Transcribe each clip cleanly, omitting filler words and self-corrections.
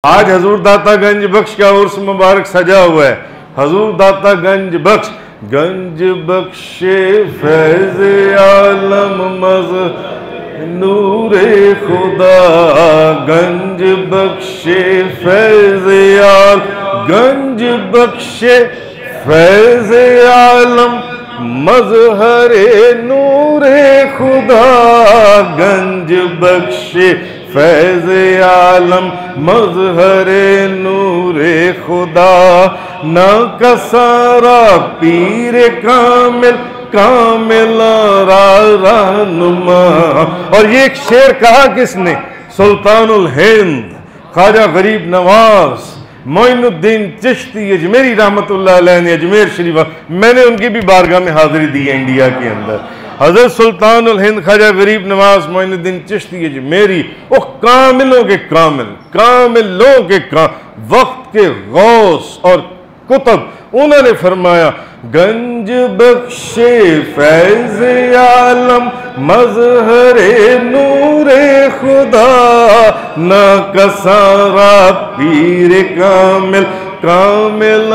आज हजूर दाता गंज बख्श का उर्स मुबारक सजा हुआ है। हजूर दाता गंज बख्श, गंज बख्शे फैज़ आलम मज़ नूरे खुदा, गंज बख्शे फैज़ आलम, गंज बख्शे फैज़ आलम मज़हरे नूरे खुदा, गंज बख्शे फैज़ आलम मज़हरे नूरे खुदा, ना कसारा पीर कामिल कामिल रहनुमा। और ये एक शेर कहा किसने? सुल्तानुल हिंद ख्वाजा गरीब नवाज मोइनुद्दीन चिश्ती अजमेरी रहमतुल्लाह अलैह ने अजमेर शरीफ, मैंने उनकी भी बारगाह में हाजिरी दी है इंडिया के अंदर। हजरत सुल्तानुल हिंद ख्वाजा गरीब नवाज मोइनुद्दीन चिश्ती अजमेरी, वो कामिलों के कामिल, कामिलों के वक्त के गौस और कुतुब, उन्होंने फरमाया गंज बख्शे फैज़ आलम मज़हरे नूरे खुदा, ना कसारा पीर कामिल कामिल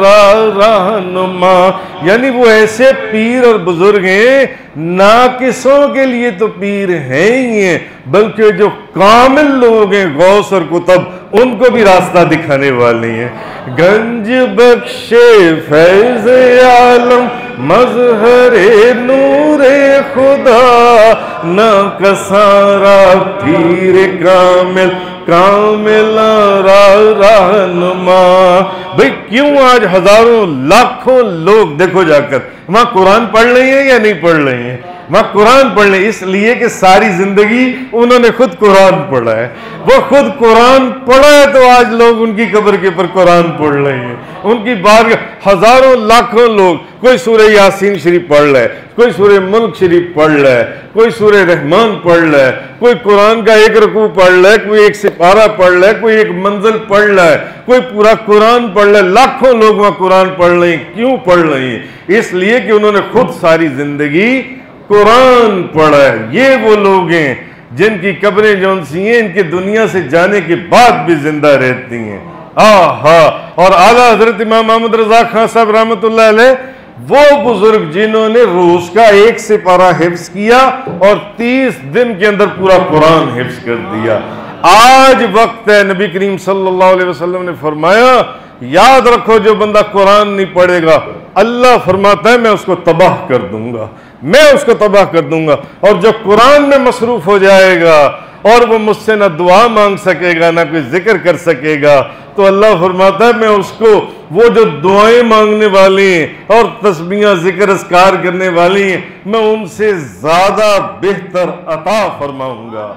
रहनुमा। यानी वो ऐसे पीर और बुजुर्ग हैं, नाकिसों के लिए तो पीर हैं ही हैं, बल्कि जो कामिल लोग हैं गौस और कुतुब, उनको भी रास्ता दिखाने वाले हैं। गंज बख्शे फैज़ आलम मज़हरे नूरे खुदा, ना कसारा पीर कामिल कामिल रहनुमा। भाई क्यों आज हजारों लाखों लोग देखो जाकर वहां कुरान पढ़ रहे हैं या नहीं पढ़ रहे हैं? वहां कुरान पढ़ रहे, इसलिए कि सारी जिंदगी उन्होंने खुद कुरान पढ़ा है। वो खुद कुरान पढ़ा है तो आज लोग उनकी कब्र के ऊपर कुरान पढ़ रहे हैं। उनकी बात हजारों लाखों लोग, कोई सूरह यासीन शरीफ पढ़ रहा है, कोई सूरह मुल्क शरीफ पढ़ रहा है, कोई सूरह रहमान पढ़ रहा है, कोई कुरान का एक रुकू पढ़ रहा है, कोई एक सिपारा पढ़ रहा है, कोई एक मंजिल पढ़ रहा है, कोई पूरा कुरान पढ़ रहा है। लाखों लोग वहां कुरान पढ़ रहे हैं। क्यों पढ़ रहे हैं? इसलिए कि उन्होंने खुद सारी जिंदगी कुरान पढ़ा है। ये वो लोग हैं जिनकी कब्रें जौन सी हैं, इनके दुनिया से जाने के बाद भी जिंदा रहती हैं। आहा। और आला हजरत इमाम मोहम्मद रजा खान साहब रहमतुल्लाह अलैह, वो बुजुर्ग जिन्होंने रूस का एक सिपारा हिफ्ज किया और 30 दिन के अंदर पूरा कुरान हिफ्ज कर दिया। आज वक्त है, नबी करीम सल्लल्लाहु अलैहि वसल्लम ने फरमाया, याद रखो जो बंदा कुरान नहीं पढ़ेगा, अल्लाह फरमाता है मैं उसको तबाह कर दूंगा, मैं उसको तबाह कर दूंगा। और जो कुरान में मसरूफ हो जाएगा और वो मुझसे ना दुआ मांग सकेगा ना कोई जिक्र कर सकेगा, तो अल्लाह फरमाता है मैं उसको वो जो दुआएं मांगने वाली हैं और तस्बीहां जिक्र अस्कार करने वाली हैं, मैं उनसे ज्यादा बेहतर अता फरमाऊंगा।